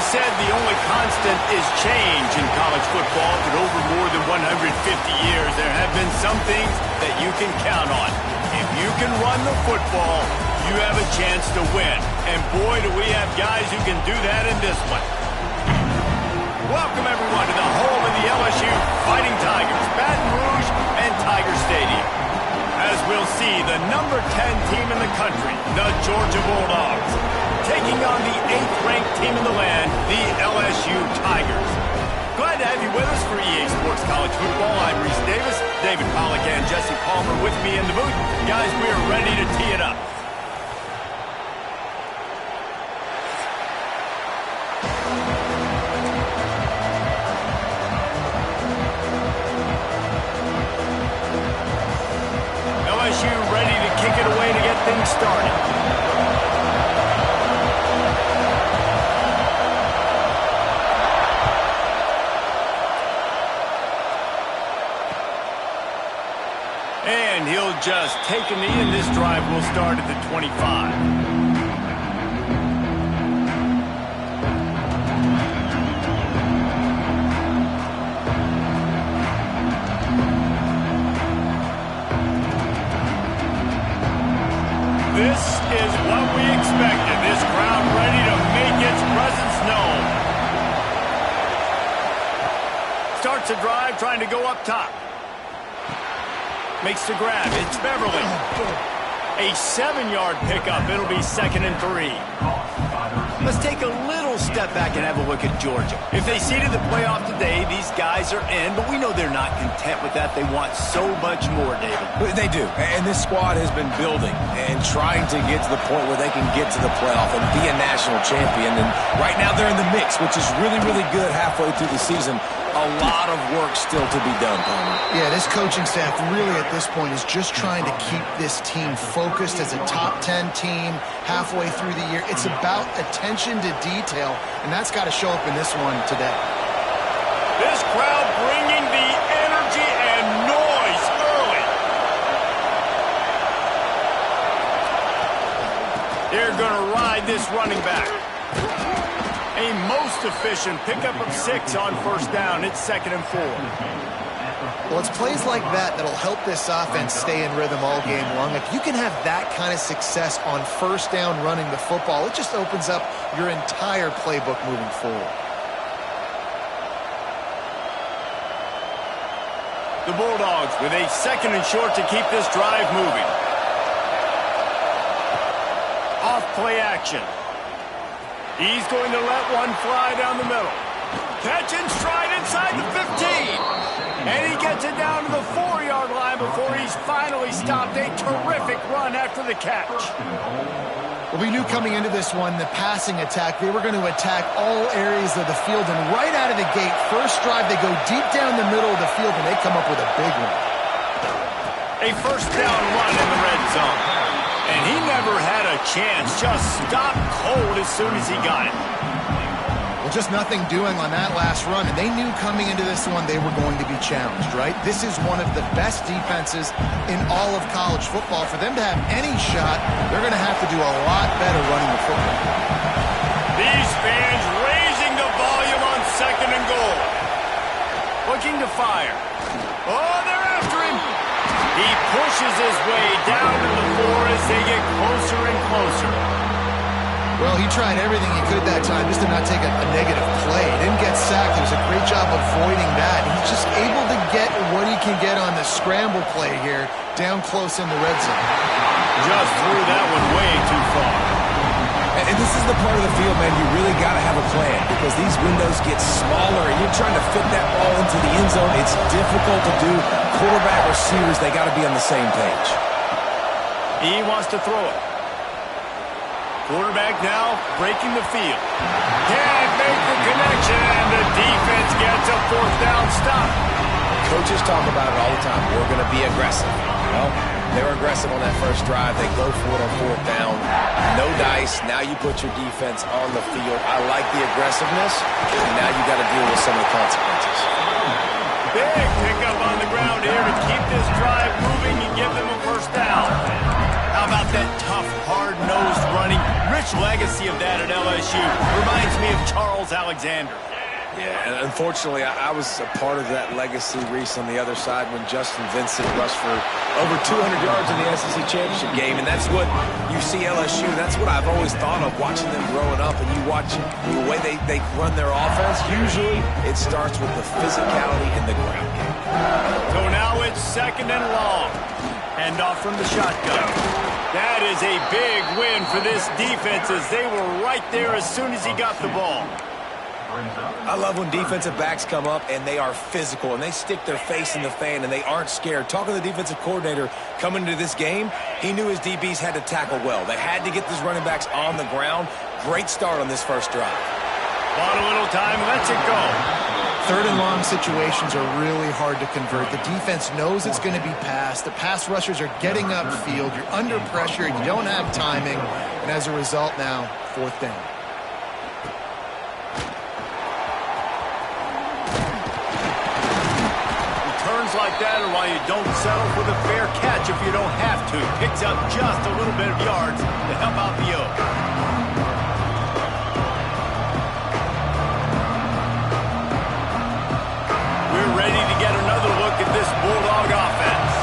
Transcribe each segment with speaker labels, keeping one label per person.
Speaker 1: said the only constant is change in college football, but over more than 150 years, there have been some things that you can count on. If you can run the football, you have a chance to win. And boy, do we have guys who can do that in this one. Welcome, everyone, to the home of the LSU Fighting Tigers, Baton Rouge and Tiger Stadium. As we'll see, the number 10 team in the country, the Georgia Bulldogs, taking on the 8th-ranked team in the land, the LSU Tigers. Glad to have you with us for EA Sports College Football. I'm Reese Davis, David Pollack and Jesse Palmer with me in the booth. Guys, we are ready to tee it up. LSU ready to kick it away to get things started. And he'll just take a knee, and this drive will start at the 25. This is what we expected. This crowd ready to make its presence known. Starts a drive trying to go up top. Makes the grab. It's Beverly. A 7-yard pickup. It'll be 2nd and 3. Let's take a little step back and have a look at Georgia. If they seeded the playoff today, these guys are in, but we know they're not content with that. They want so much more, David.
Speaker 2: They do, and this squad has been building and trying to get to the point where they can get to the playoff and be a national champion. And right now they're in the mix, which is really, really good halfway through the season. A lot of work still to be done, Palmer.
Speaker 3: Yeah, this coaching staff really at this point is just trying to keep this team focused as a top 10 team halfway through the year. It's about attention to detail, and that's got to show up in this one today.
Speaker 1: This crowd bringing the energy and noise early. They're going to ride this running back. A most efficient pickup of 6 on 1st down. It's 2nd and 4.
Speaker 3: Well, it's plays like that that'll help this offense stay in rhythm all game long. If you can have that kind of success on 1st down running the football, it just opens up your entire playbook moving forward.
Speaker 1: The Bulldogs with a 2nd and short to keep this drive moving. Off play action. He's going to let one fly down the middle. Catch and stride inside the 15. And he gets it down to the 4-yard line before he's finally stopped. A terrific run after the catch.
Speaker 3: Well, we knew coming into this one, the passing attack, they were going to attack all areas of the field. And right out of the gate, first drive, they go deep down the middle of the field, and they come up with a big one.
Speaker 1: A 1st down run in the red zone. And he never had a chance. Just stopped cold as soon as he got it.
Speaker 3: Well, just nothing doing on that last run. And they knew coming into this one they were going to be challenged, right? This is one of the best defenses in all of college football. For them to have any shot, they're going to have to do a lot better running the football.
Speaker 1: These fans raising the volume on 2nd and goal. Looking to fire. Oh, they're after him. He pushes his way down to the 4 as they get closer and closer.
Speaker 3: Well, he tried everything he could that time just to not take a negative play. He didn't get sacked. He was a great job avoiding that. He's just able to get what he can get on the scramble play here down close in the red zone.
Speaker 1: Just threw that one way too far.
Speaker 2: And this is the part of the field, man, you really got to have a plan because these windows get smaller and you're trying to fit that ball into the end zone. It's difficult to do. Quarterback, receivers, they got to be on the same page.
Speaker 1: He wants to throw it. Quarterback now breaking the field. Can't make the connection, and the defense gets a 4th down stop.
Speaker 2: Coaches talk about it all the time. We're going to be aggressive. Well, they were aggressive on that first drive. They go for it on 4th down. No dice. Now you put your defense on the field. I like the aggressiveness, and now you got to deal with some of the consequences.
Speaker 1: Big pickup on the ground here to keep this drive moving and give them a 1st down. How about that tough, hard-nosed running? Rich much legacy of that at LSU. Reminds me of Charles Alexander.
Speaker 2: Yeah, and unfortunately, I was a part of that legacy, Reese, on the other side when Justin Vincent rushed for over 200 yards in the SEC championship game. And that's what you see LSU. That's what I've always thought of watching them growing up. And you watch the way they run their offense. Usually, it starts with the physicality in the ground game.
Speaker 1: So now it's 2nd and long. Hand off from the shotgun. That is a big win for this defense as they were right there as soon as he got the ball.
Speaker 2: I love when defensive backs come up and they are physical and they stick their face in the fan and they aren't scared. Talking to the defensive coordinator coming into this game, he knew his DBs had to tackle well. They had to get these running backs on the ground. Great start on this first drive.
Speaker 1: Bought a little time, lets it go.
Speaker 3: 3rd and long situations are really hard to convert. The defense knows it's going to be passed. The pass rushers are getting upfield. You're under pressure. You don't have timing. And as a result now, 4th down.
Speaker 1: Like that are why you don't settle for the fair catch if you don't have to. Picks up just a little bit of yards to help out the Oak. We're ready to get another look at this Bulldog offense.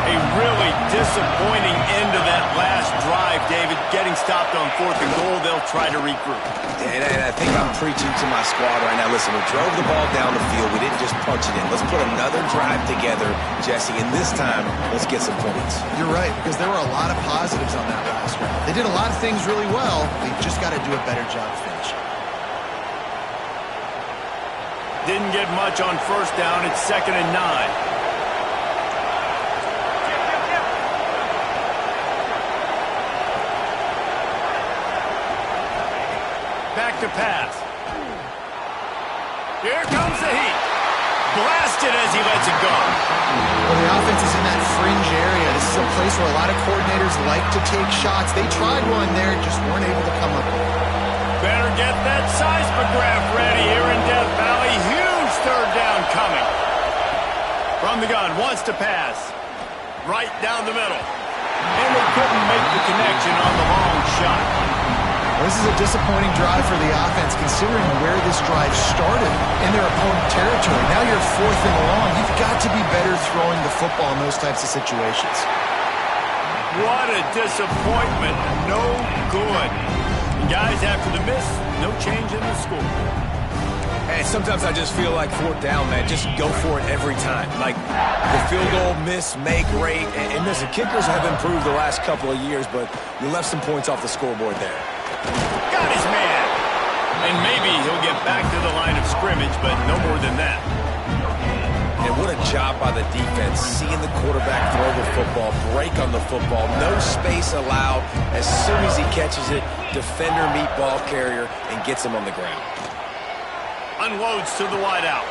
Speaker 1: A really disappointing end to that last drive, David. Getting stopped on 4th and goal, they'll try to regroup.
Speaker 2: And I think I'm preaching to my squad right now. Listen, we drove the ball down the field. We didn't just punch it in. Let's put another drive together, Jesse, and this time, let's get some points.
Speaker 3: You're right, because there were a lot of positives on that last drive. They did a lot of things really well. They've just got to do a better job finishing.
Speaker 1: Didn't get much on 1st down. It's 2nd and 9. Back to pass. Here comes the heat. Blasted as he lets it go.
Speaker 3: Well, the offense is in that fringe area. This is a place where a lot of coordinators like to take shots. They tried one there, just weren't able to come up with it.
Speaker 1: Better get that seismograph ready here in Death Valley. Huge 3rd down coming. From the gun, wants to pass. Right down the middle. And they couldn't make the connection on the long shot.
Speaker 3: This is a disappointing drive for the offense, considering where this drive started in their opponent territory. Now you're 4th and long. You've got to be better throwing the football in those types of situations.
Speaker 1: What a disappointment. No good. And guys, after the miss, no change in the score.
Speaker 2: And sometimes I just feel like 4th down, man. Just go for it every time. Like the field goal, miss, make, rate. And listen, kickers have improved the last couple of years, but you left some points off the scoreboard there.
Speaker 1: Got his man. And maybe he'll get back to the line of scrimmage, but no more than that.
Speaker 2: And what a job by the defense, seeing the quarterback throw the football, break on the football, no space allowed. As soon as he catches it, defender meet ball carrier and gets him on the ground.
Speaker 1: Unloads to the wideout.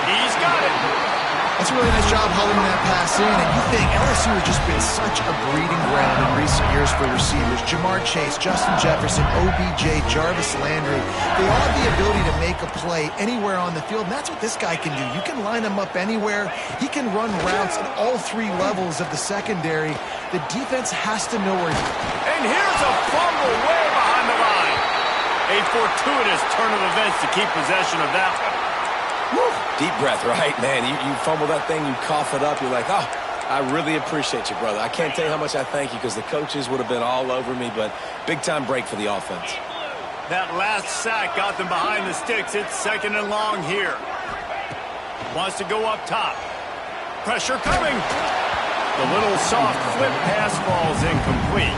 Speaker 1: He's got it.
Speaker 3: That's a really nice job hauling that pass in. And you think LSU has just been such a breeding ground in recent years for receivers. Jamar Chase, Justin Jefferson, OBJ, Jarvis Landry. They all have the ability to make a play anywhere on the field, and that's what this guy can do. You can line him up anywhere. He can run routes at all 3 levels of the secondary. The defense has to know where he is.
Speaker 1: And here's a fumble way behind the line. A fortuitous turn of events to keep possession of that one.
Speaker 2: Woo. Deep breath, right? Man, you fumble that thing, you cough it up, you're like, oh, I really appreciate you, brother. I can't tell you how much I thank you because the coaches would have been all over me, but big-time break for the offense.
Speaker 1: That last sack got them behind the sticks. It's 2nd and long here. Wants to go up top. Pressure coming. The little soft flip pass falls incomplete.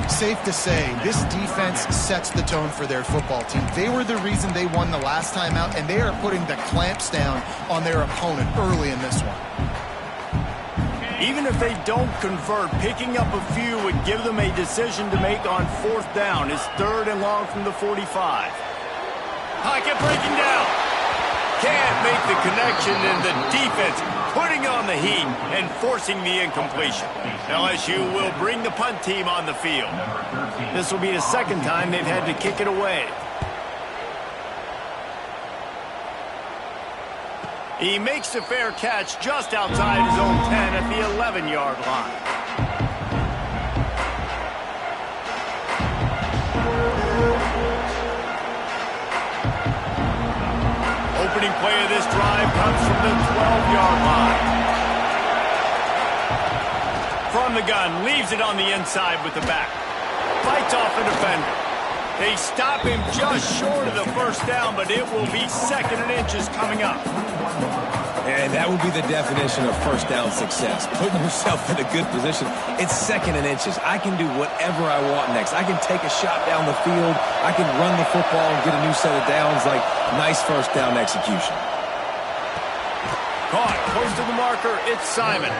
Speaker 3: Safe to say, this defense sets the tone for their football team. They were the reason they won the last time out, and they are putting the clamps down on their opponent early in this one.
Speaker 1: Even if they don't convert, picking up a few would give them a decision to make on 4th down. It's 3rd and long from the 45. Pocket breaking down. Can't make the connection, and the defense putting on the heat and forcing the incompletion. LSU will bring the punt team on the field. This will be the 2nd time they've had to kick it away. He makes the fair catch just outside his own 10 at the 11-yard line. winning play of this drive comes from the 12-yard line. From the gun, leaves it on the inside with the back. Fights off a defender. They stop him just short of the first down, but it will be 2nd and inches coming up.
Speaker 2: And that would be the definition of first down success. Putting yourself in a good position. It's 2nd and inches. I can do whatever I want next. I can take a shot down the field. I can run the football and get a new set of downs. Like, nice first down execution.
Speaker 1: Caught close to the marker. It's Simon.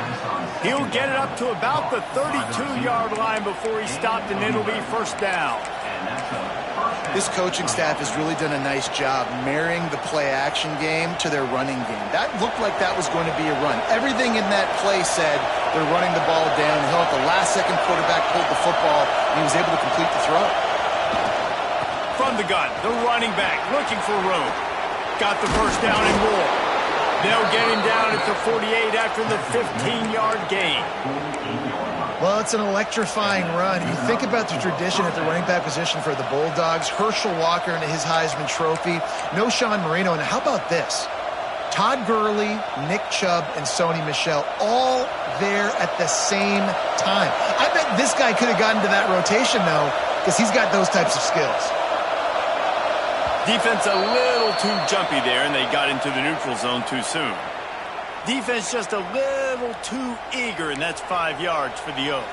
Speaker 1: He'll get it up to about the 32-yard line before he's stopped, and it'll be first down.
Speaker 3: This coaching staff has really done a nice job marrying the play-action game to their running game. That looked like that was going to be a run. Everything in that play said they're running the ball downhill. At the last second, quarterback pulled the football, and he was able to complete the throw.
Speaker 1: From the gun, the running back looking for room. Got the first down and more. They'll get him down at the 48 after the 15-yard gain.
Speaker 3: Well, it's an electrifying run. You think about the tradition at the running back position for the Bulldogs. Herschel Walker and his Heisman Trophy. No Sean Marino. And how about this? Todd Gurley, Nick Chubb, and Sony Michel all there at the same time. I bet this guy could have gotten to that rotation, though, because he's got those types of skills.
Speaker 1: Defense a little too jumpy there, and they got into the neutral zone too soon. Defense just a little too eager, and that's 5 yards for the O.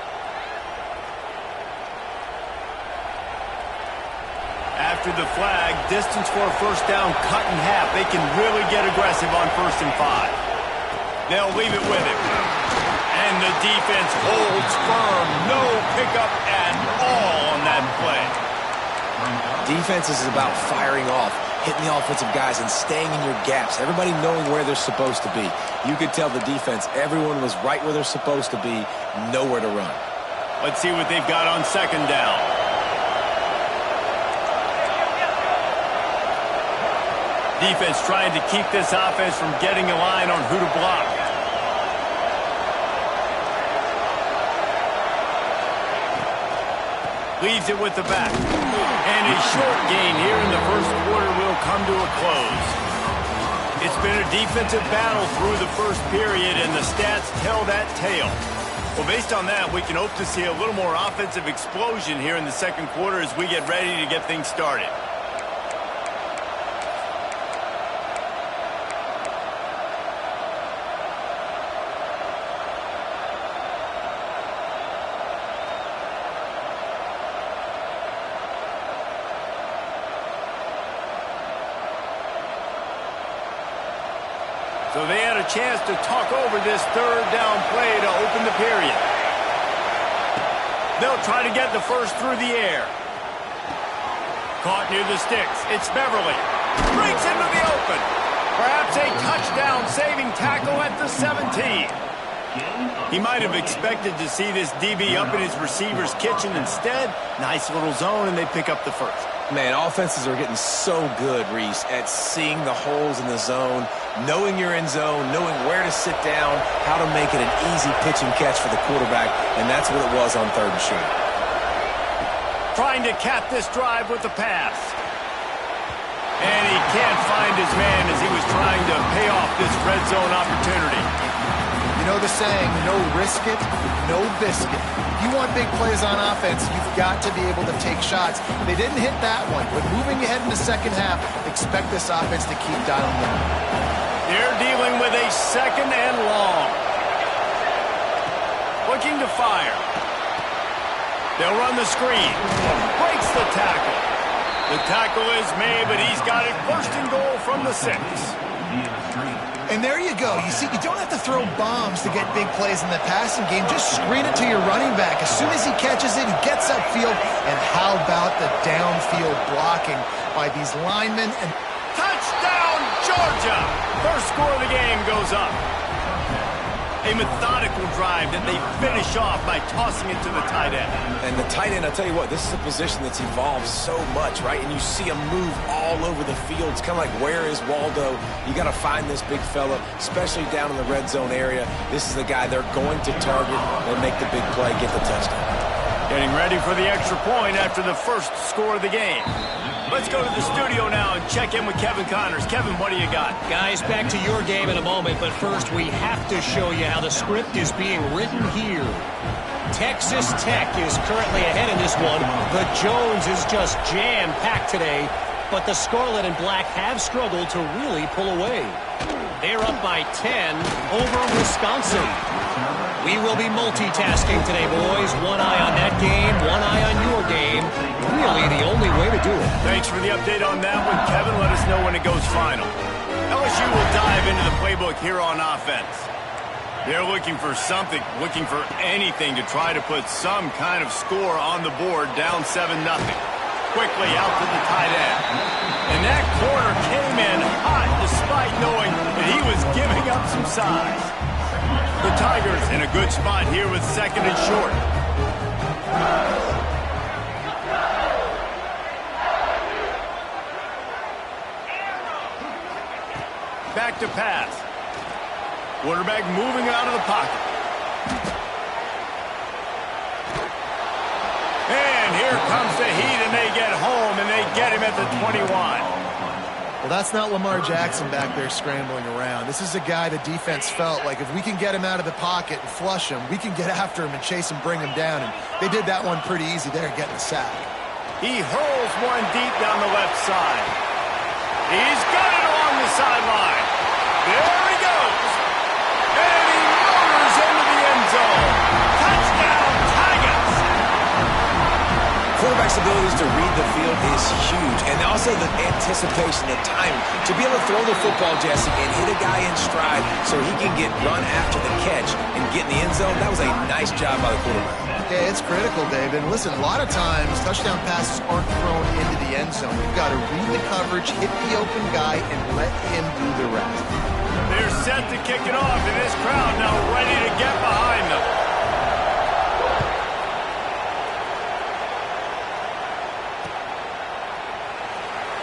Speaker 1: After the flag, distance for a first down cut in half. They can really get aggressive on 1st and 5. They'll leave it with him. And the defense holds firm. No pickup at all on that play.
Speaker 2: Defense is about firing off, hitting the offensive guys, and staying in your gaps. Everybody knowing where they're supposed to be. You could tell the defense, everyone was right where they're supposed to be, nowhere to run.
Speaker 1: Let's see what they've got on 2nd down. Defense trying to keep this offense from getting a line on who to block. Leaves it with the back. And a short gain here in the first quarter will come to a close. It's been a defensive battle through the first period, and the stats tell that tale. Well, based on that, we can hope to see a little more offensive explosion here in the second quarter as we get ready to get things started. So they had a chance to talk over this 3rd down play to open the period. They'll try to get the first through the air. Caught near the sticks. It's Beverly. Breaks into the open. Perhaps a touchdown-saving tackle at the 17. He might have expected to see this DB up in his receiver's kitchen. Instead, nice little zone, and they pick up the first.
Speaker 2: Man, offenses are getting so good, Reese, at seeing the holes in the zone, knowing you're in zone, knowing where to sit down, how to make it an easy pitch and catch for the quarterback, and that's what it was on 3rd and short.
Speaker 1: Trying to cap this drive with the pass. And he can't find his man as he was trying to pay off this red zone opportunity.
Speaker 3: You know the saying, no risk it, no biscuit. If you want big plays on offense, you've got to be able to take shots. They didn't hit that one, but moving ahead in the second half, expect this offense to keep dialing down.
Speaker 1: They're dealing with a 2nd and long. Looking to fire. They'll run the screen. Breaks the tackle. The tackle is made, but he's got it 1st and goal from the 6.
Speaker 3: And there you go. You see, you don't have to throw bombs to get big plays in the passing game. Just screen it to your running back. As soon as he catches it, he gets upfield. And how about the downfield blocking by these linemen? And
Speaker 1: touchdown, Georgia! First score of the game goes up. A methodical drive that they finish off by tossing it to the tight end.
Speaker 2: And the tight end, I'll tell you what, this is a position that's evolved so much, right? And you see him move all over the field. It's kind of like, where is Waldo? You got to find this big fella, especially down in the red zone area. This is the guy they're going to target and make the big play, get the touchdown.
Speaker 1: Getting ready for the extra point after the first score of the game. Let's go to the studio now and check in with Kevin Connors. Kevin, what do you got?
Speaker 4: Guys, back to your game in a moment, but first we have to show you how the script is being written here. Texas Tech is currently ahead in this one. The Jones is just jam-packed today, but the Scarlet and Black have struggled to really pull away. They're up by 10 over Wisconsin. We will be multitasking today, boys. One eye on that game, one eye on your game. Really the only way to do it.
Speaker 1: Thanks for the update on that one, Kevin. Let us know when it goes final. LSU will dive into the playbook here on offense. They're looking for something, looking for anything to try to put some kind of score on the board, down 7-0. Quickly out to the tight end. And that corner came in hot despite knowing that he was giving up some size. The Tigers in a good spot here with 2nd and short. Back to pass. Quarterback moving out of the pocket. And here comes the heat, and they get home, and they get him at the 21.
Speaker 3: Well, that's not Lamar Jackson back there scrambling around. This is a guy the defense felt like if we can get him out of the pocket and flush him, we can get after him and chase him, bring him down. And they did that one pretty easy there, getting the sack.
Speaker 1: He hurls one deep down the left side. He's got it along the sideline. There he goes. And he motors into the end zone. Touchdown, Tigers.
Speaker 2: Quarterback's abilities to read the field is huge, and also the anticipation, the timing. To be able to throw the football, Jesse, and hit a guy in stride so he can get run after the catch and get in the end zone, that was a nice job by the quarterback.
Speaker 3: Yeah, it's critical, David. And listen, a lot of times touchdown passes aren't thrown into the end zone. You've got to read the coverage, hit the open guy, and let him do the rest.
Speaker 1: They're set to kick it off, and this crowd now ready to get behind them.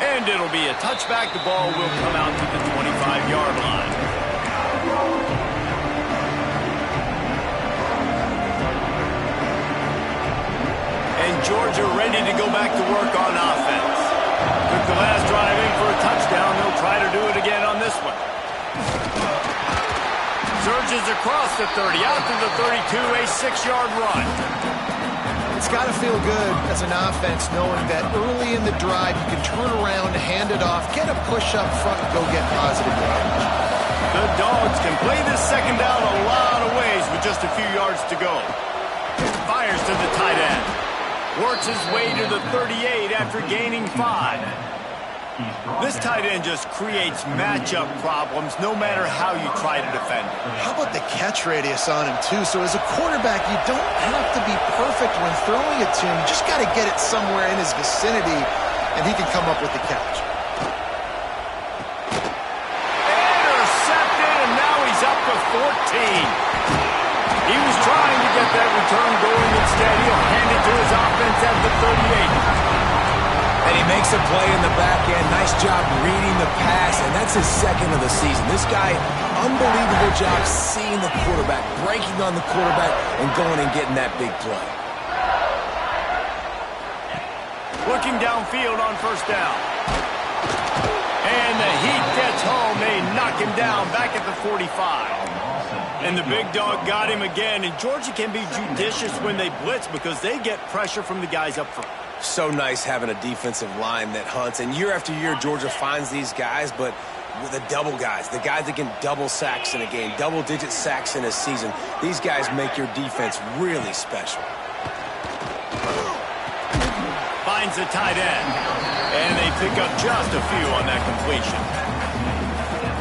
Speaker 1: And it'll be a touchback. The ball will come out to the 25-yard line. And Georgia ready to go back to work on offense. Took the last drive in for a touchdown. They'll try to do it again on this one. Surges across the 30, out to the 32, a 6-yard run.
Speaker 3: It's got to feel good as an offense knowing that early in the drive you can turn around, hand it off, get a push up front, and go get positive yardage.
Speaker 1: The Dogs can play this second down a lot of ways with just a few yards to go. Fires to the tight end. Works his way to the 38 after gaining 5. This tight end just creates matchup problems no matter how you try to defend him.
Speaker 3: How about the catch radius on him, too? So as a quarterback, you don't have to be perfect when throwing it to him. You just got to get it somewhere in his vicinity, and he can come up with the catch.
Speaker 1: Intercepted, and now he's up to 14. He was trying to get that return going. Instead, he'll hand it to his offense at the 38.
Speaker 2: And he makes a play in the back end. Nice job reading the pass, and that's his 2nd of the season. This guy, unbelievable job seeing the quarterback, breaking on the quarterback, and going and getting that big play.
Speaker 1: Looking downfield on first down. And the Heat gets home. They knock him down back at the 45. And the big dog got him again. And Georgia can be judicious when they blitz because they get pressure from the guys up front.
Speaker 2: So nice having a defensive line that hunts. And year after year, Georgia finds these guys, but with the double guys, the guys that can double sacks in a game, double-digit sacks in a season, these guys make your defense really special.
Speaker 1: Finds the tight end. And they pick up just a few on that completion.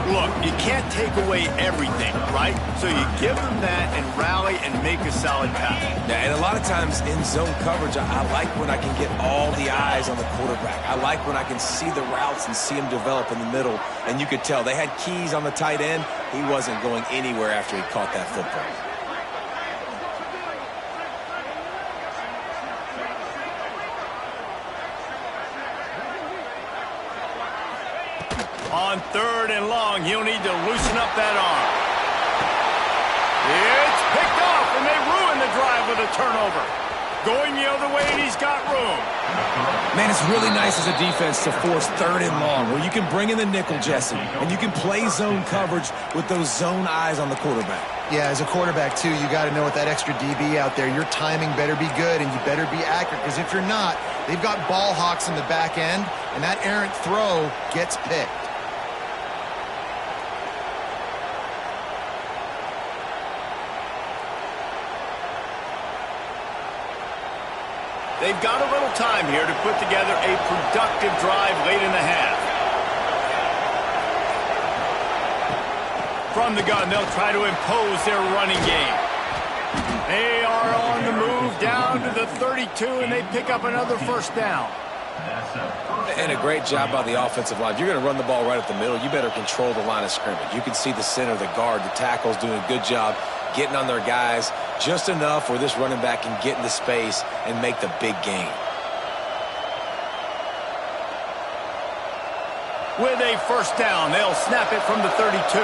Speaker 1: Look, you can't take away everything, right? So you give them that and rally and make a solid pass.
Speaker 2: Yeah, and a lot of times in zone coverage, I like when I can get all the eyes on the quarterback. I like when I can see the routes and see him develop in the middle. And you could tell they had keys on the tight end. He wasn't going anywhere after he caught that football.
Speaker 1: On 3rd and long, he'll need to loosen up that arm. It's picked off, and they ruin the drive with a turnover. Going the other way, and he's got room.
Speaker 2: Man, it's really nice as a defense to force 3rd and long, where you can bring in the nickel, Jesse, and you can play zone coverage with those zone eyes on the quarterback.
Speaker 3: Yeah, as a quarterback, too, you got to know with that extra DB out there, your timing better be good and you better be accurate, because if you're not, they've got ball hawks in the back end, and that errant throw gets picked.
Speaker 1: They've got a little time here to put together a productive drive late in the half. From the gun, they'll try to impose their running game. They are on the move down to the 32, and they pick up another 1st down.
Speaker 2: And a great job by the offensive line. If you're going to run the ball right up the middle, you better control the line of scrimmage. You can see the center, the guard, the tackles doing a good job getting on their guys just enough where this running back can get into space and make the big gain.
Speaker 1: With a 1st down, they'll snap it from the 32.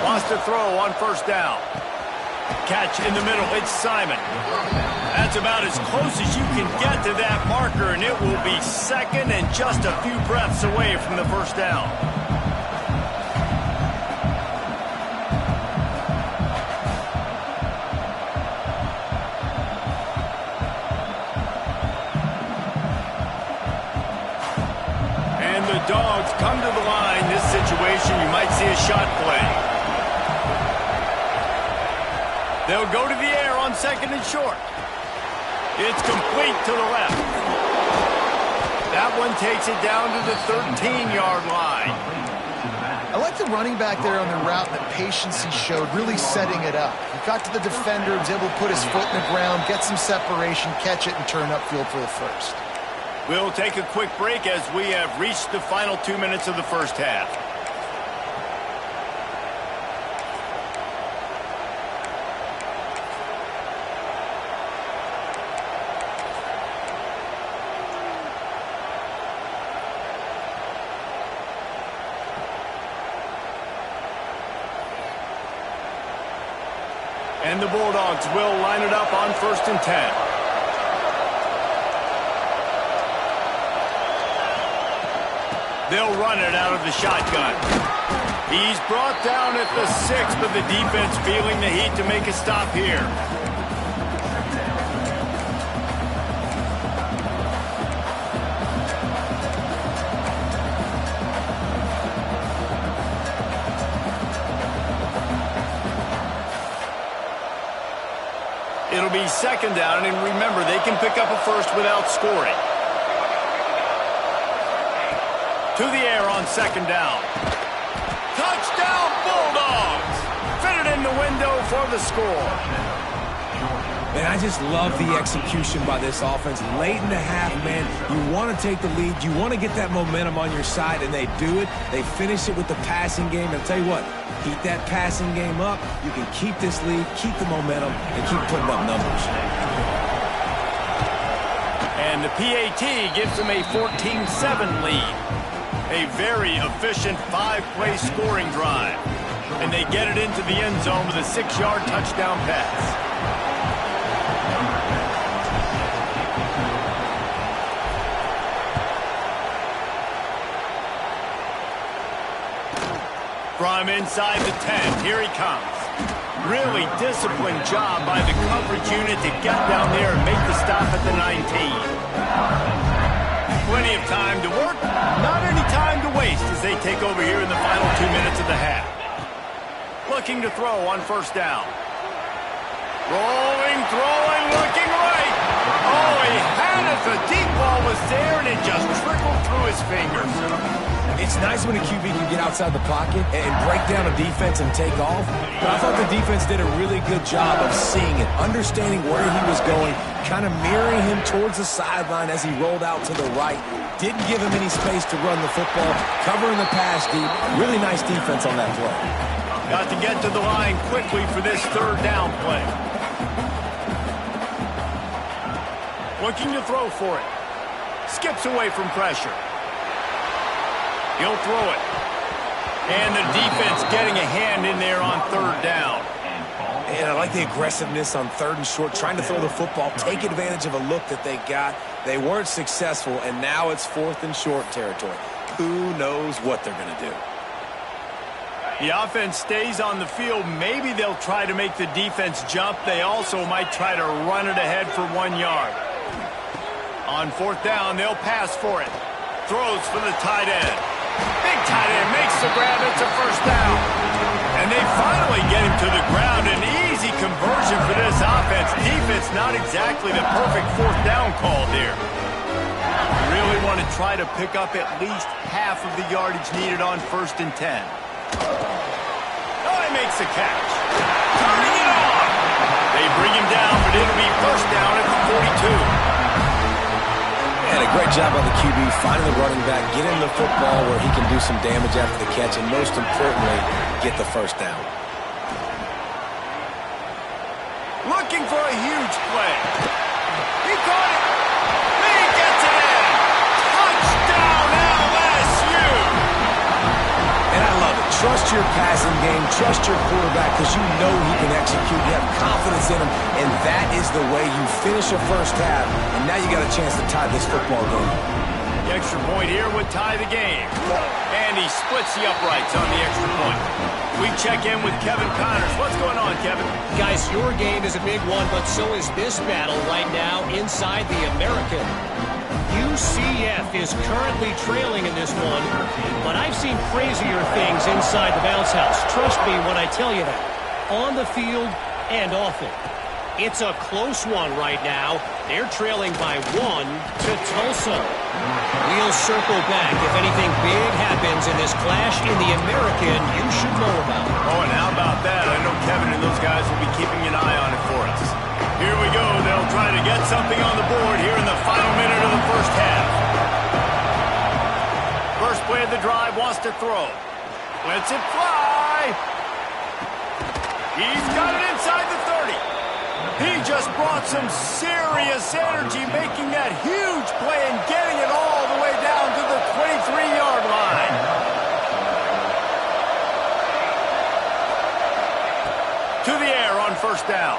Speaker 1: Wants to throw on 1st down. Catch in the middle. It's Simon. That's about as close as you can get to that marker, and it will be 2nd and just a few breaths away from the 1st down. And the Dogs come to the line. This situation, you might see a shot play. They'll go to the air on 2nd and short. It's complete to the left. That one takes it down to the 13-yard line.
Speaker 3: I like the running back there on the route and the patience he showed, really setting it up. He got to the defender, was able to put his foot in the ground, get some separation, catch it, and turn upfield for the 1st.
Speaker 1: We'll take a quick break as we have reached the final 2 minutes of the 1st half. And the Bulldogs will line it up on 1st and 10. They'll run it out of the shotgun. He's brought down at the 6, but the defense feeling the heat to make a stop here. It'll be 2nd down, and remember, they can pick up a 1st without scoring. To the air on 2nd down. Touchdown, Bulldogs! Fitted in the window for the score.
Speaker 2: And I just love the execution by this offense. Late in the half, man, you want to take the lead. You want to get that momentum on your side, and they do it. They finish it with the passing game. And I'll tell you what, keep that passing game up. You can keep this lead, keep the momentum, and keep putting up numbers.
Speaker 1: And the PAT gives them a 14-7 lead. A very efficient 5-play scoring drive. And they get it into the end zone with a 6-yard touchdown pass. From inside the 10, here he comes. Really disciplined job by the coverage unit to get down there and make the stop at the 19. Plenty of time to work, not any time to waste as they take over here in the final 2 minutes of the half. Looking to throw on 1st down. Rolling, throwing, looking right. Oh, he had it. The deep ball was there, and it just trickled through his fingers.
Speaker 2: It's nice when a QB can get outside the pocket and break down a defense and take off. But I thought the defense did a really good job of seeing it, understanding where he was going, kind of mirroring him towards the sideline as he rolled out to the right. Didn't give him any space to run the football, covering the pass deep. Really nice defense on that play.
Speaker 1: Got to get to the line quickly for this 3rd down play. Looking to throw for it. Skips away from pressure. He'll throw it. And the defense getting a hand in there on 3rd down.
Speaker 2: And I like the aggressiveness on 3rd and short, trying to throw the football, take advantage of a look that they got. They weren't successful, and now it's 4th and short territory. Who knows what they're going to do?
Speaker 1: The offense stays on the field. Maybe they'll try to make the defense jump. They also might try to run it ahead for 1 yard. On 4th down, they'll pass for it. Throws for the tight end. Big tight end makes the grab. It's a 1st down. And they finally get him to the ground. An easy conversion for this offense. Defense not exactly the perfect 4th down call here. Really want to try to pick up at least half of the yardage needed on 1st and 10. Oh, he makes the catch. Turning it on. They bring him down, but it'll be 1st down at the 42.
Speaker 2: And a great job by the QB, finding the running back, get him the football where he can do some damage after the catch, and most importantly, get the 1st down.
Speaker 1: Looking for a huge play. He caught it. He gets it in. Touchdown, LSU.
Speaker 2: And I love it. Trust your passing game. Trust your quarterback because you know he can execute. You have confidence in him, and that is the way you finish a 1st half, and now you got a chance to tie this football game.
Speaker 1: The extra point here would tie the game. And he splits the uprights on the extra point. We check in with Kevin Connors. What's going on, Kevin?
Speaker 4: Guys, your game is a big one, but so is this battle right now inside the American. UCF is currently trailing in this one, but I've seen crazier things inside the bounce house. Trust me when I tell you that. On the field and off it. It's a close one right now. They're trailing by 1 to Tulsa. We'll circle back if anything big happens in this clash in the American you should know about.
Speaker 1: Oh, and how about that? I know Kevin and those guys will be keeping an eye on it for us. Here we go. They'll try to get something on the board here in the final minute of the 1st half. First play of the drive, wants to throw. Lets it fly. He's got it inside the 30. He just brought some serious energy, making that huge play and getting it all the way down to the 23-yard line. To the air on 1st down.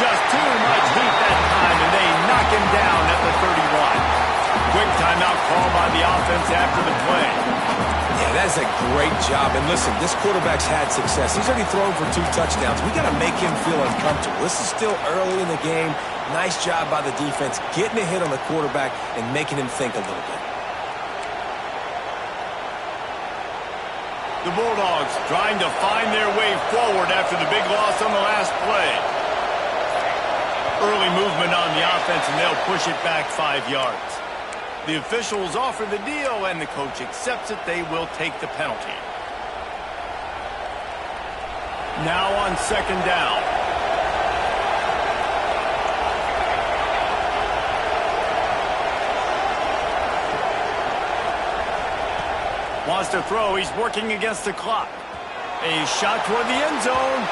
Speaker 1: Just too much heat that time, and they knock him down at the 31. Quick timeout call by the offense after the play.
Speaker 2: Yeah, that's a great job. And listen, this quarterback's had success. He's already thrown for 2 touchdowns. We got to make him feel uncomfortable. This is still early in the game. Nice job by the defense, getting a hit on the quarterback and making him think a little bit.
Speaker 1: The Bulldogs trying to find their way forward after the big loss on the last play. Early movement on the offense, and they'll push it back 5 yards. The officials offer the deal, and the coach accepts it. They will take the penalty. Now on 2nd down. Wants to throw. He's working against the clock. A shot toward the end zone.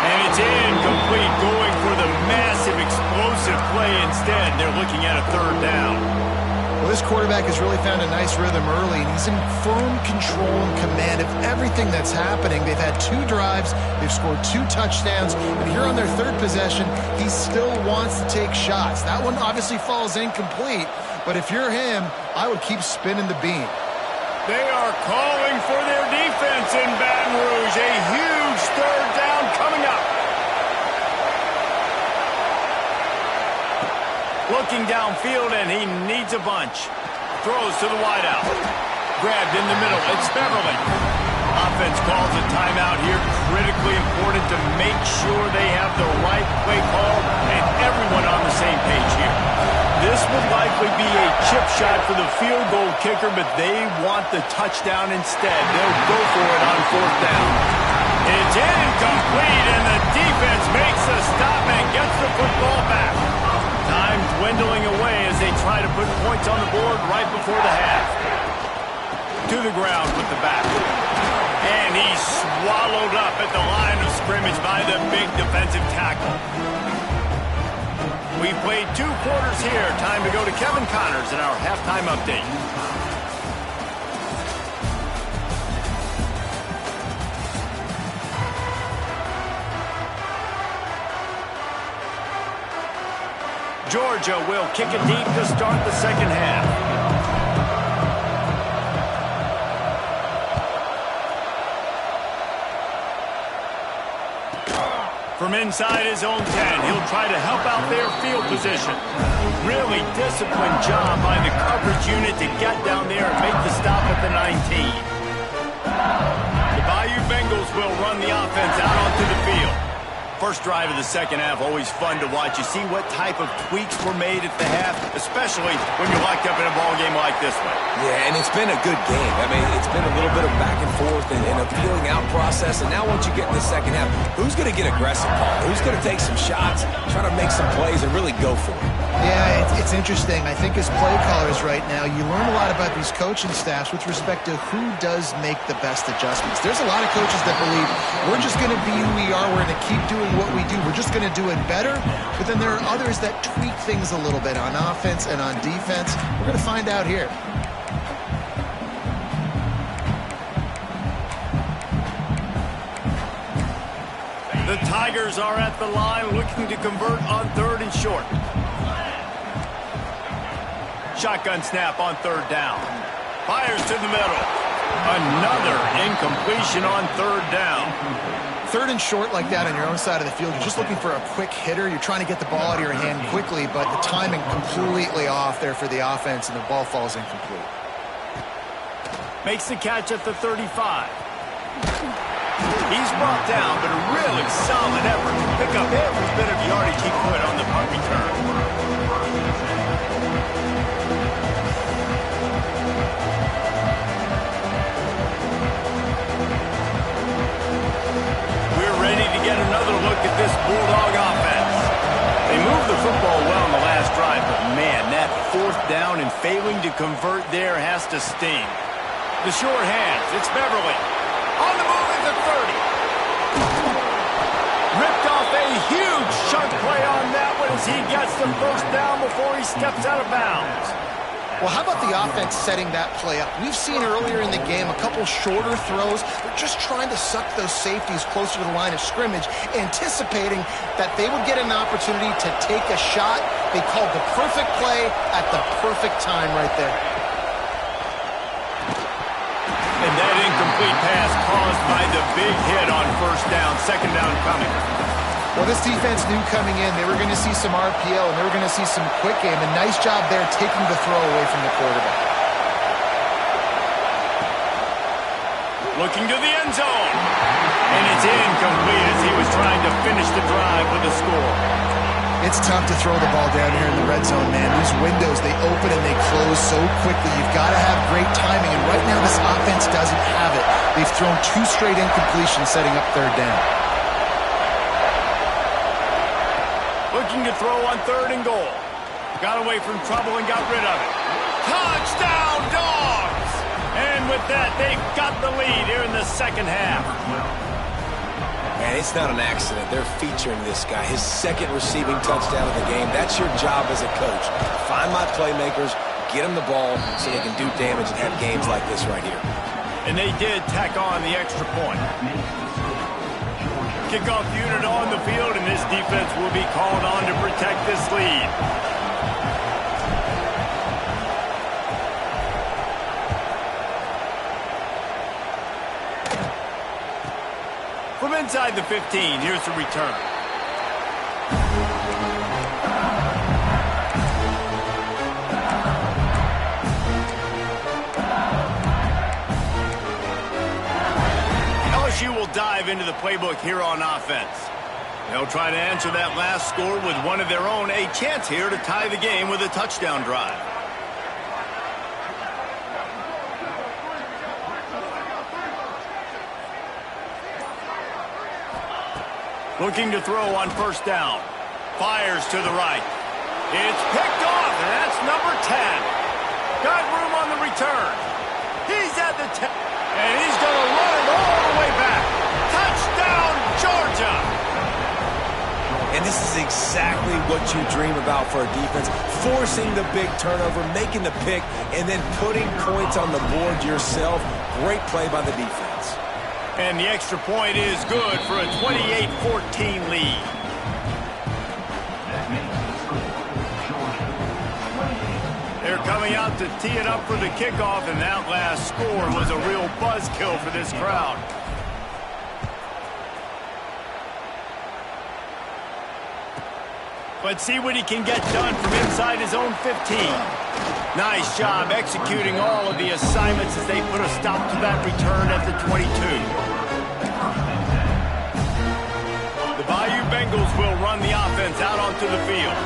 Speaker 1: And it's incomplete, going for the massive explosive play instead. They're looking at a 3rd down.
Speaker 3: Well, this quarterback has really found a nice rhythm early, and he's in firm control and command of everything that's happening. They've had 2 drives, they've scored 2 touchdowns, and here on their 3rd possession, he still wants to take shots. That one obviously falls incomplete, but if you're him, I would keep spinning the beam.
Speaker 1: They are calling for their defense in Baton Rouge. A huge 3rd down coming up. Looking downfield, and he needs a bunch. Throws to the wideout. Grabbed in the middle. It's Beverly. Offense calls a timeout here. Critically important to make sure they have the right play call and everyone on the same page here. This would likely be a chip shot for the field goal kicker, but they want the touchdown instead. They'll go for it on 4th down. It's incomplete, and the defense makes a stop and gets the football back. Time dwindling away as they try to put points on the board right before the half. To the ground with the back. And he's swallowed up at the line of scrimmage by the big defensive tackle. We've played 2 quarters here. Time to go to Kevin Connors in our halftime update. Georgia will kick it deep to start the second half. From inside his own 10, he'll try to help out their field position. Really disciplined job by the coverage unit to get down there and make the stop at the 19. The Bayou Bengals will run the offense out onto the field. First drive of the second half, always fun to watch. You see what type of tweaks were made at the half, especially when you're locked up in a ball game like this one.
Speaker 2: Yeah, and it's been a good game. I mean, it's been a little bit of back and forth and a feeling out process. And now once you get in the second half, who's going to get aggressive, Paul? Who's going to take some shots, try to make some plays, and really go for it?
Speaker 3: Yeah, it's interesting. I think as play callers right now, you learn a lot about these coaching staffs with respect to who does make the best adjustments. There's a lot of coaches that believe we're just going to be who we are. We're going to keep doing what we do. We're just going to do it better. But then there are others that tweak things a little bit on offense and on defense. We're going to find out here.
Speaker 1: The Tigers are at the line looking to convert on 3rd and short. Shotgun snap on 3rd down. Fires to the middle. Another incompletion on 3rd down.
Speaker 3: 3rd and short like that on your own side of the field, you're just looking for a quick hitter. You're trying to get the ball out of your hand quickly, but the timing completely off there for the offense, and the ball falls incomplete.
Speaker 1: Makes the catch at the 35. He's brought down, but a really solid effort to pick up every bit of yardage he could on the punt return. We're ready to get another look at this Bulldog offense. They moved the football well in the last drive, but man, that 4th down and failing to convert there has to sting. The short hands, it's Beverly. On the move at the 30. Ripped off a huge chunk play on that one as he gets the 1st down before he steps out of bounds.
Speaker 3: Well, how about the offense setting that play up? We've seen earlier in the game a couple shorter throws. They're just trying to suck those safeties closer to the line of scrimmage, anticipating that they would get an opportunity to take a shot. They called the perfect play at the perfect time right there.
Speaker 1: And that incomplete pass caused by the big hit on 1st down, 2nd down coming.
Speaker 3: Well, this defense knew coming in they were going to see some RPO and they were going to see some quick game. A nice job there taking the throw away from the quarterback.
Speaker 1: Looking to the end zone. And it's incomplete as he was trying to finish the drive with a score.
Speaker 3: It's tough to throw the ball down here in the red zone, man. These windows, they open and they close so quickly. You've got to have great timing, and right now this offense doesn't have it. They've thrown 2 straight incompletions setting up 3rd down.
Speaker 1: Looking to throw on 3rd and goal. Got away from trouble and got rid of it. Touchdown, Dogs! And with that, they've got the lead here in the second half.
Speaker 2: Man, it's not an accident. They're featuring this guy. His 2nd receiving touchdown of the game. That's your job as a coach. Find my playmakers, get them the ball so they can do damage and have games like this right here.
Speaker 1: And they did tack on the extra point. Kickoff unit on the field, and this defense will be called on to protect this lead. From inside the 15, here's the return. LSU will dive into the playbook here on offense. They'll try to answer that last score with one of their own, a chance here to tie the game with a touchdown drive. Looking to throw on 1st down. Fires to the right. It's picked off, and that's number 10. Got room on the return. He's at the 10, and he's going to run it all the way back. Touchdown, Georgia!
Speaker 2: And this is exactly what you dream about for a defense. Forcing the big turnover, making the pick, and then putting points on the board yourself. Great play by the defense.
Speaker 1: And the extra point is good for a 28-14 lead. coming out to tee it up for the kickoff, and that last score was a real buzzkill for this crowd. Let's see what he can get done from inside his own 15. Nice job executing all of the assignments as they put a stop to that return at the 22. The Bayou Bengals will run the offense out onto the field.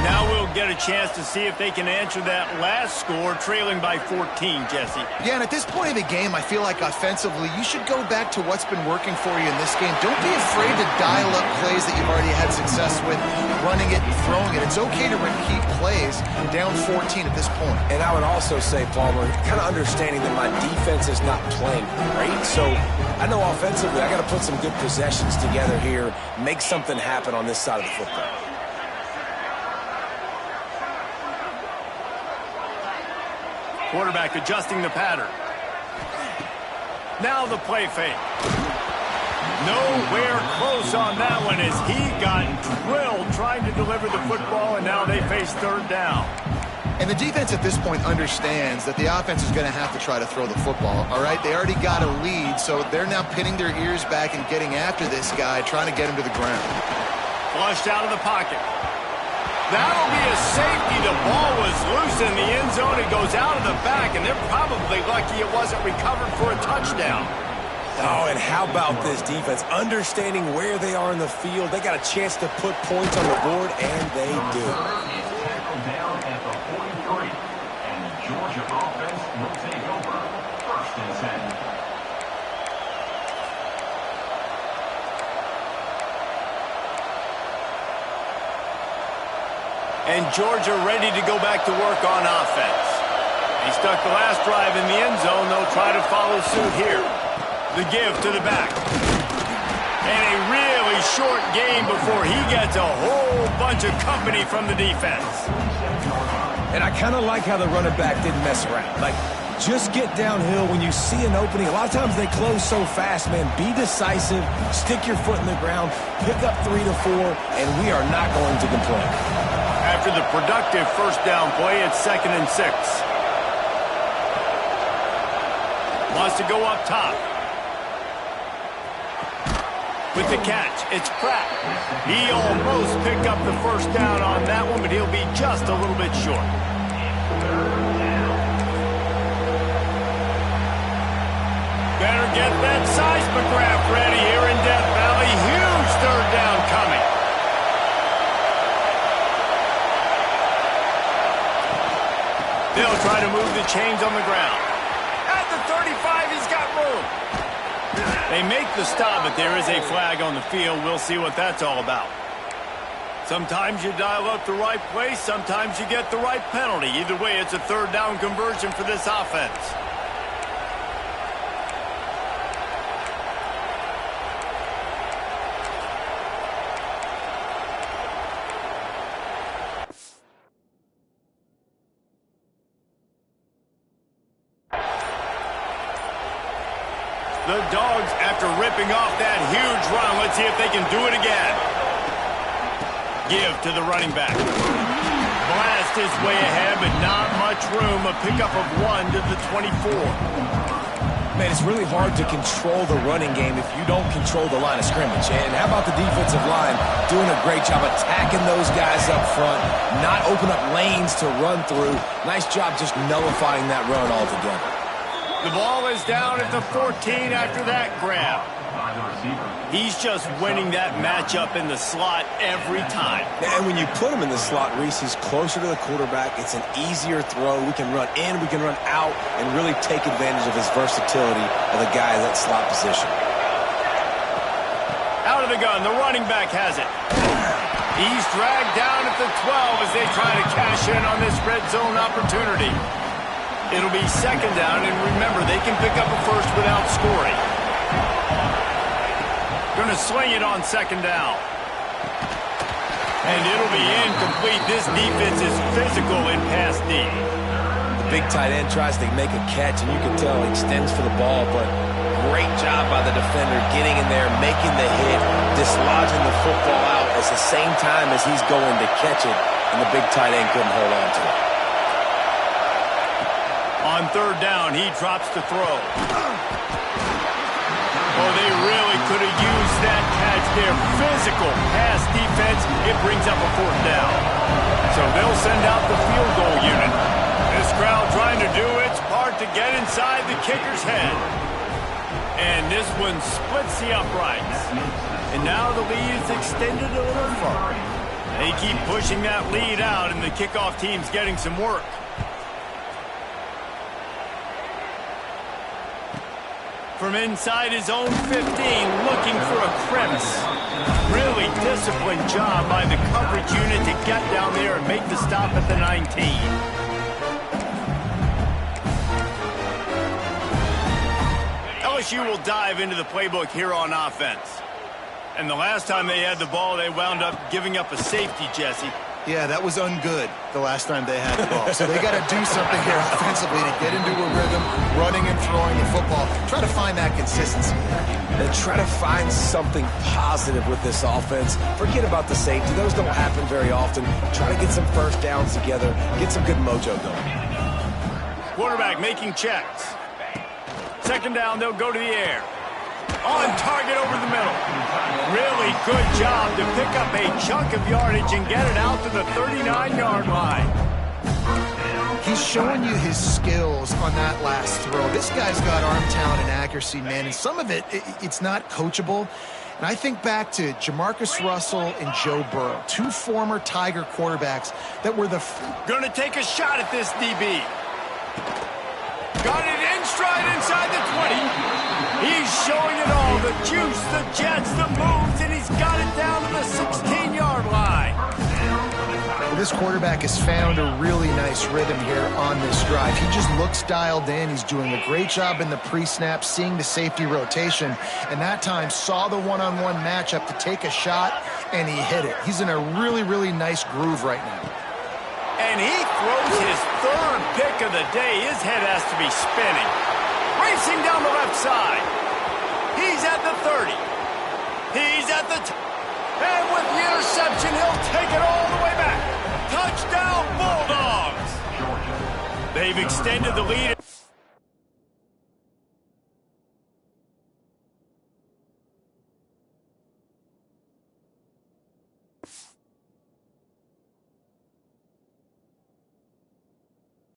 Speaker 1: Now we'll get a chance to see if they can answer that last score, trailing by 14, Jesse.
Speaker 3: Yeah, and at this point of the game, I feel like offensively, you should go back to what's been working for you in this game. Don't be afraid to dial up plays that you've already had success with, running it and throwing it. It's okay to repeat plays down 14 at this point.
Speaker 2: And I would also say, Palmer, kind of understanding that my defense is not playing great, so I know offensively I got to put some good possessions together here, make something happen on this side of the football.
Speaker 1: Quarterback adjusting the pattern. Now the play fake. Nowhere close on that one as he got drilled trying to deliver the football, and now they face third down.
Speaker 3: And the defense at this point understands that the offense is going to have to try to throw the football, all right? They already got a lead, so they're now pinning their ears back and getting after this guy, trying to get him to the ground.
Speaker 1: Flushed out of the pocket. That'll be a safety. The ball was loose in the end zone. It goes out of the back, and they're probably lucky it wasn't recovered for a touchdown.
Speaker 2: Oh, and how about this defense? Understanding where they are in the field. They got a chance to put points on the board, and they do.
Speaker 5: Down at the 43, and the Georgia offense will take over. 1st and 10.
Speaker 1: And Georgia ready to go back to work on offense. He stuck the last drive in the end zone. They'll try to follow suit here. The give to the back. And a really short game before he gets a whole bunch of company from the defense.
Speaker 2: And I kind of like how the running back didn't mess around. Like, just get downhill when you see an opening. A lot of times they close so fast, man. Be decisive, stick your foot in the ground, pick up 3 to 4, and we are not going to complain.
Speaker 1: After the productive first down play, it's 2nd and 6. Wants to go up top. With the catch, it's Pratt. He almost picked up the first down on that one, but he'll be just a little bit short. Better get that seismograph ready here in Death Valley. Huge third down coming. They'll try to move the chains on the ground. At the 35, he's got room. They make the stop, but there is a flag on the field. We'll see what that's all about. Sometimes you dial up the right place, sometimes you get the right penalty. Either way, it's a third down conversion for this offense. The Dogs, after ripping off that huge run, let's see if they can do it again. Give to the running back. Blast his way ahead, but not much room. A pickup of 1 to the 24.
Speaker 2: Man, it's really hard to control the running game if you don't control the line of scrimmage. And how about the defensive line doing a great job attacking those guys up front, not open up lanes to run through. Nice job just nullifying that run altogether.
Speaker 1: The ball is down at the 14 after that grab. He's just winning that matchup in the slot every time.
Speaker 2: And when you put him in the slot, Reese, he's closer to the quarterback. It's an easier throw. We can run in, we can run out, and really take advantage of his versatility of the guy in that slot position.
Speaker 1: Out of the gun, the running back has it. He's dragged down at the 12 as they try to cash in on this red zone opportunity. It'll be 2nd down, and remember, they can pick up a first without scoring. Going to sling it on 2nd down. And it'll be incomplete. This defense is physical in pass D.
Speaker 2: The big tight end tries to make a catch, and you can tell he extends for the ball, but great job by the defender getting in there, making the hit, dislodging the football out at the same time as he's going to catch it, and the big tight end couldn't hold on to it.
Speaker 1: On third down, he drops to throw. Oh, they really could have used that catch there. Physical pass defense. It brings up a fourth down. So they'll send out the field goal unit. This crowd trying to do its part to get inside the kicker's head. And this one splits the uprights. And now the lead is extended a little further. They keep pushing that lead out, and the kickoff team's getting some work. From inside his own 15, looking for a crevice. Really disciplined job by the coverage unit to get down there and make the stop at the 19. LSU will dive into the playbook here on offense. And the last time they had the ball, they wound up giving up a safety, Jesse.
Speaker 3: Yeah, that was ungood the last time they had the ball. So they got to do something here offensively to get into a rhythm, running and throwing the football. Try to find that consistency.
Speaker 2: And try to find something positive with this offense. Forget about the safety. Those don't happen very often. Try to get some first downs together. Get some good mojo going.
Speaker 1: Quarterback making checks. Second down, they'll go to the air. On target over the middle. Really good job to pick up a chunk of yardage and get it out to the 39-yard line.
Speaker 3: He's showing you his skills on that last throw. This guy's got arm talent and accuracy, man, and some of it's not coachable. And I think back to Jamarcus Russell and Joe Burrow, two former Tiger quarterbacks that were the...
Speaker 1: Gonna take a shot at this DB. Got it in stride inside the 20. He's showing it all, the juice, the jets, the moves, and he's got it down to the 16-yard line.
Speaker 3: Well, this quarterback has found a really nice rhythm here on this drive. He just looks dialed in. He's doing a great job in the pre-snap, seeing the safety rotation, and that time saw the one-on-one matchup to take a shot, and he hit it. He's in a really, really nice groove right now.
Speaker 1: And he throws his third pick of the day. His head has to be spinning. Racing down the left side. He's at the 30. He's at the... And with the interception, he'll take it all the way back. Touchdown, Bulldogs. They've extended the lead